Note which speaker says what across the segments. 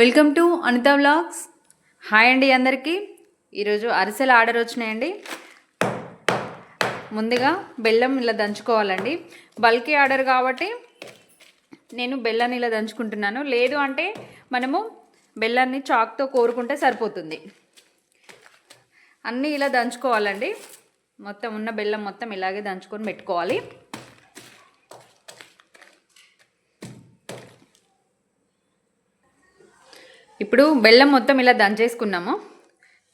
Speaker 1: Welcome to Anitha vlogs. Hi అండి అందరికీ. ఈరోజు అరిసెలు ఆర్డర్ వచ్చినాయండి. ముందుగా బెల్లం ఇలా దంచుకోవాలండి. బల్కీ ఆర్డర్ కాబట్టి నేను బెల్లాన్ని ఇలా దంచుకుంటున్నాను. లేదు అంటే మనము బెల్లాన్ని చాక్తో కోరుకుంటే సరిపోతుంది. అన్నీ ఇలా దంచుకోవాలండి. మొత్తం ఉన్న బెల్లం మొత్తం ఇలాగే దంచుకొని పెట్టుకోవాలి. ఇప్పుడు బెల్లం మొత్తం ఇలా దంచేసుకున్నాము.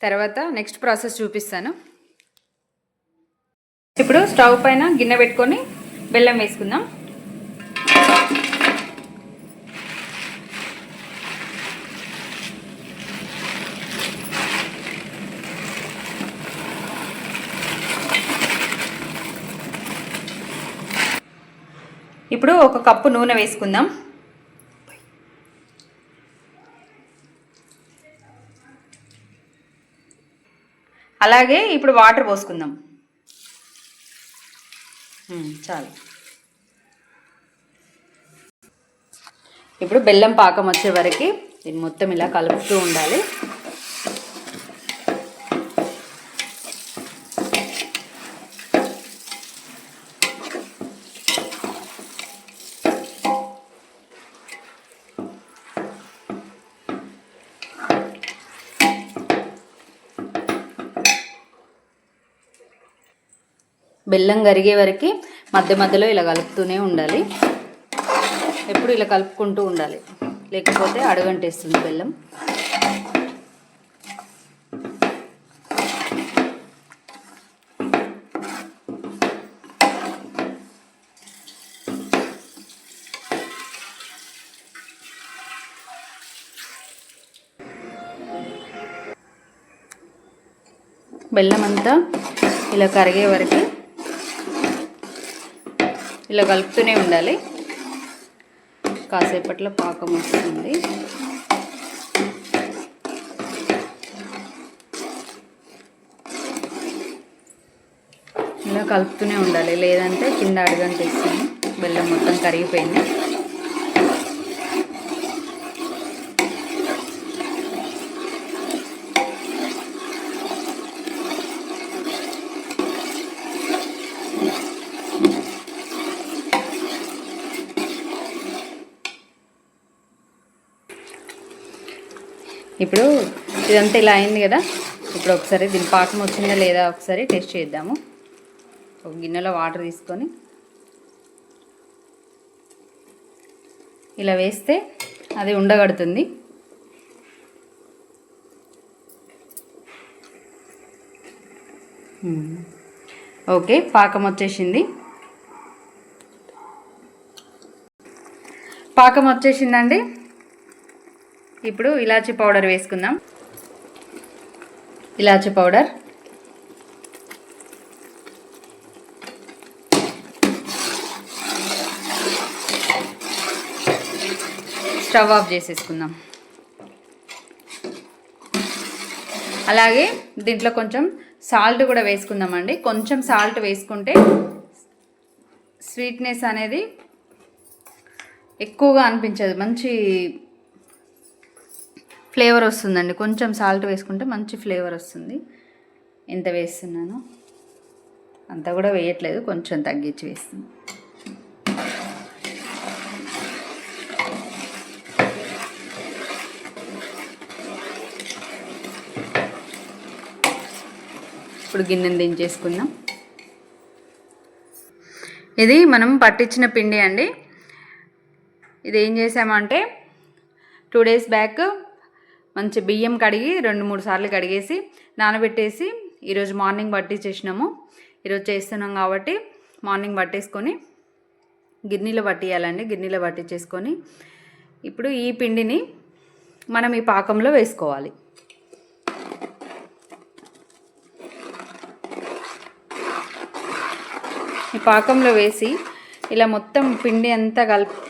Speaker 1: తర్వాత నెక్స్ట్ ప్రాసెస్ చూపిస్తాను. ఇప్పుడు స్టవ్ పైన గిన్నె పెట్టుకొని బెల్లం వేసుకుందాం. ఇప్పుడు ఒక కప్పు నూనె వేసుకుందాం. అలాగే ఇప్పుడు వాటర్ పోసుకుందాం. చాలు. ఇప్పుడు బెల్లం పాకం వచ్చే వరకు దీన్ని మొత్తం ఇలా కలుపుతూ ఉండాలి. బెల్లం కరిగే వరకు మధ్య మధ్యలో ఇలా కలుపుతూనే ఉండాలి. ఎప్పుడు ఇలా కలుపుకుంటూ ఉండాలి, లేకపోతే అడుగంటేస్తుంది బెల్లం. బెల్లం అంతా ఇలా కరిగే వరకు ఇలా కలుపుతూనే ఉండాలి. కాసేపట్లో పాకం వస్తుంది. ఇలా కలుపుతూనే ఉండాలి, లేదంటే కింద అడుగంటేస్తుంది. బెల్లం మొత్తం కరిగిపోయింది. ఇప్పుడు ఇదంతా ఇలా అయింది కదా. ఇప్పుడు ఒకసారి దీని పాకం వచ్చిందా లేదా ఒకసారి టెస్ట్ చేద్దాము. ఒక గిన్నెలో వాటర్ తీసుకొని ఇలా వేస్తే అది ఉండగడుతుంది. ఓకే, పాకం వచ్చేసింది. పాకం వచ్చేసిందండి. ఇప్పుడు ఇలాచీ పౌడర్ వేసుకుందాం. ఇలాచీ పౌడర్, స్టవ్ ఆఫ్ చేసేసుకుందాం. అలాగే దీంట్లో కొంచెం సాల్ట్ కూడా వేసుకుందామండి. కొంచెం సాల్ట్ వేసుకుంటే స్వీట్నెస్ అనేది ఎక్కువగా అనిపించదు, మంచి ఫ్లేవర్ వస్తుందండి. కొంచెం సాల్ట్ వేసుకుంటే మంచి ఫ్లేవర్ వస్తుంది. ఎంత వేస్తున్నాను అంత కూడా వేయట్లేదు, కొంచెం తగ్గించి వేస్తుంది. ఇప్పుడు గిన్నెని దించేసుకుందాం. ఇది మనం పట్టించిన పిండి అండి. ఇది ఏం చేసామంటే 2 days బ్యాక్ మంచి బియ్యం కడిగి 2-3 సార్లు కడిగేసి నానబెట్టేసి ఈరోజు మార్నింగ్ పట్టించేసినాము. ఈరోజు చేస్తున్నాం కాబట్టి మార్నింగ్ పట్టేసుకొని గిన్నెలో పట్టియాలండి. గిన్నెలో పట్టించేసుకొని ఇప్పుడు ఈ పిండిని మనం ఈ పాకంలో వేసుకోవాలి. ఈ పాకంలో వేసి ఇలా మొత్తం పిండి అంతా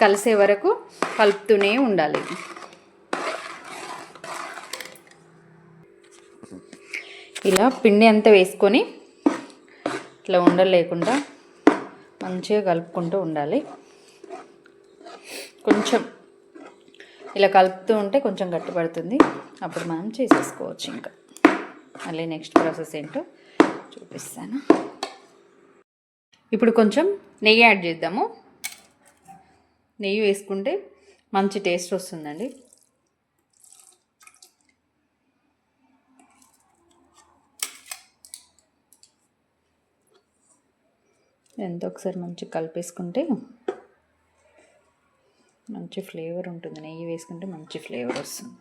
Speaker 1: కలిసే వరకు కలుపుతూనే ఉండాలి. ఇలా పిండి అంతా వేసుకొని ఇట్లా ఉండలు లేకుండా మంచిగా కలుపుకుంటూ ఉండాలి. కొంచెం ఇలా కలుపుతూ ఉంటే కొంచెం గట్టిపడుతుంది. అప్పుడు మనం చేసేసుకోవచ్చు. ఇంకా మళ్ళీ నెక్స్ట్ ప్రాసెస్ ఏంటో చూపిస్తాను. ఇప్పుడు కొంచెం నెయ్యి యాడ్ చేద్దాము. నెయ్యి వేసుకుంటే మంచి టేస్ట్ వస్తుందండి. ఎంత ఒకసారి మంచిగా కలిపేసుకుంటే మంచి ఫ్లేవర్ ఉంటుంది. నెయ్యి వేసుకుంటే మంచి ఫ్లేవర్ వస్తుంది.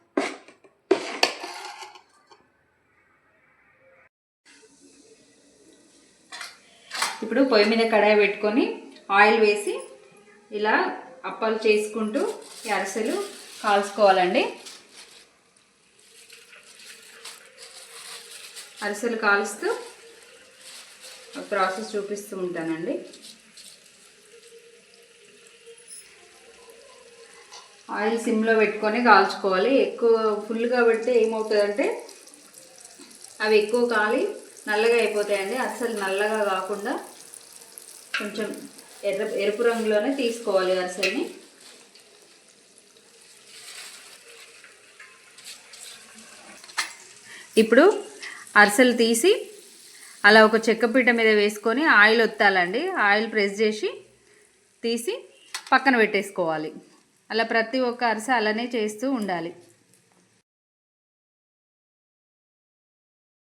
Speaker 1: ఇప్పుడు పొయ్యి మీద కడాయి పెట్టుకొని ఆయిల్ వేసి ఇలా అప్పాలు చేసుకుంటూ ఈ అరిసెలు కాల్చుకోవాలండి. అరిసెలు కాలుస్తూ ప్రాసెస్ చూపిస్తూ ఉంటానండి. ఆయిల్ సిమ్లో పెట్టుకొని కాల్చుకోవాలి. ఎక్కువ ఫుల్గా పెడితే ఏమవుతుందంటే అవి ఎక్కువ కాలి నల్లగా అయిపోతాయండి. అరిసెలు నల్లగా కాకుండా కొంచెం ఎరుపు రంగులోనే తీసుకోవాలి అరిసెల్ని. ఇప్పుడు అరిసెలు తీసి అలా ఒక చెక్కపీట మీద వేసుకొని ఆయిల్ ఒత్తాలండి. ఆయిల్ ప్రెస్ చేసి తీసి పక్కన పెట్టేసుకోవాలి. అలా ప్రతి ఒక్క అరిసె అలానే చేస్తూ ఉండాలి.